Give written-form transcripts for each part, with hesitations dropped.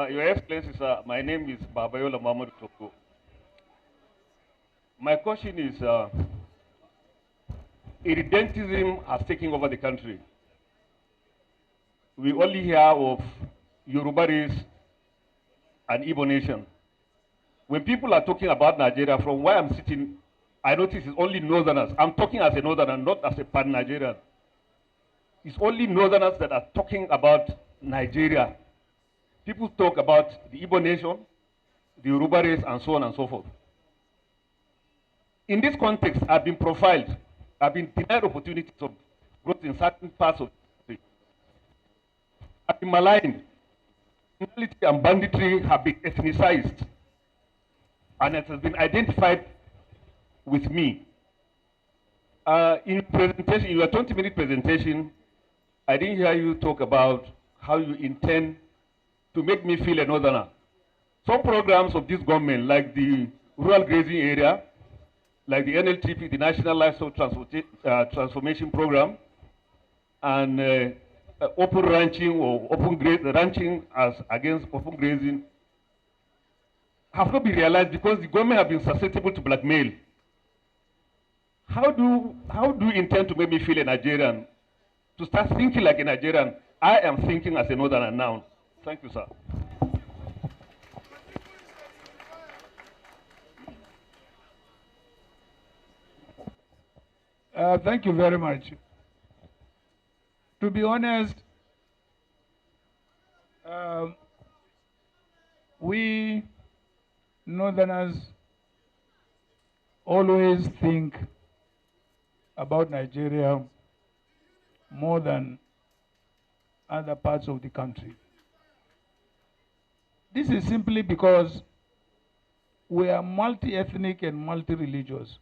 Your Excellency, sir, my name is Babayola Mahmoud Toko. My question is, irredentism has taken over the country. We only hear of Yoruba race and Igbo nation. When people are talking about Nigeria, from where I'm sitting, I notice it's only Northerners. I'm talking as a Northerner, not as a pan-Nigerian. It's only Northerners that are talking about Nigeria. People talk about the Igbo nation, the Yoruba race, and so on and so forth. In this context, I've been profiled. I've been denied opportunities of growth in certain parts of the country. I've been maligned. Criminality and banditry have been ethnicized, and it has been identified with me. In your 20-minute presentation, I didn't hear you talk about how you intend to make me feel a Northerner. Some programs of this government, like the rural grazing area, like the NLTP, the National Livestock Transformation Program, and open ranching or open ranching as against open grazing, have not been realized because the government have been susceptible to blackmail. How do you intend to make me feel a Nigerian? To start thinking like a Nigerian? I am thinking as a Northerner now. Thank you, sir. Thank you very much. To be honest, we Northerners always think about Nigeria more than other parts of the country. This is simply because we are multi-ethnic and multi-religious.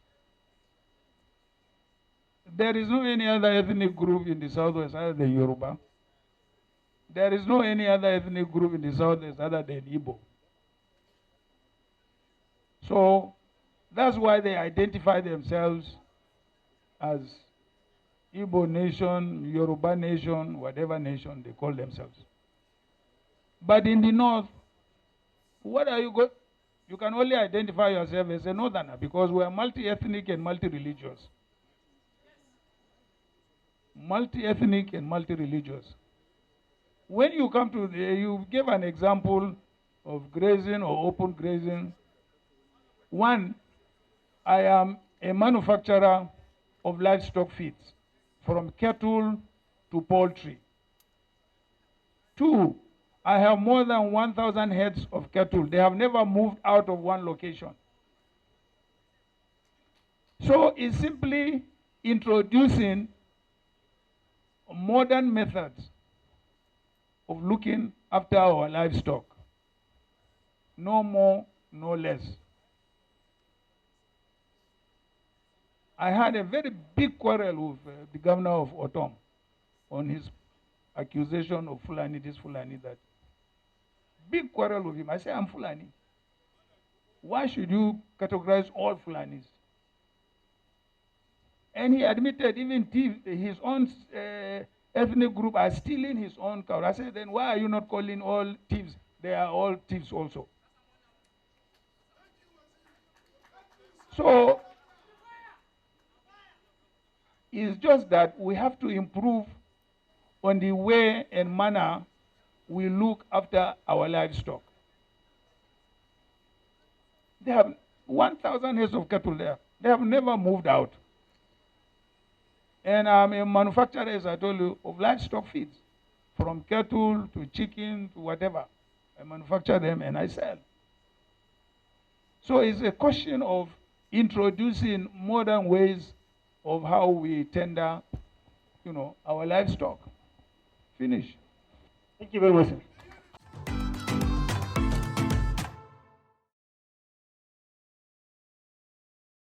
There is no any other ethnic group in the Southwest other than Yoruba. There is no any other ethnic group in the Southwest other than Igbo. So that's why they identify themselves as Igbo nation, Yoruba nation, whatever nation they call themselves. But in the North, what are you going? You can only identify yourself as a Northerner because we are multi-ethnic and multi-religious. Multi-ethnic and multi-religious. When you come to you gave an example of grazing or open grazing. One, I am a manufacturer of livestock feeds, from cattle to poultry. Two, I have more than 1,000 heads of cattle. They have never moved out of one location. So it's simply introducing modern methods of looking after our livestock. No more, no less. I had a very big quarrel with the governor of Ortom on his accusation of Fulani, this Fulani, that. Big quarrel with him. I say, I'm Fulani. Why should you categorize all Fulanis? And he admitted even his own ethnic group are stealing his own cow. I said, then why are you not calling all thieves? They are all thieves also. So it's just that we have to improve on the way and manner we look after our livestock. They have 1,000 heads of cattle there. They have never moved out. And I'm a manufacturer, as I told you, of livestock feeds, from cattle to chicken to whatever. I manufacture them and I sell. So it's a question of introducing modern ways of how we tender, our livestock. Finish. Thank you very much, sir.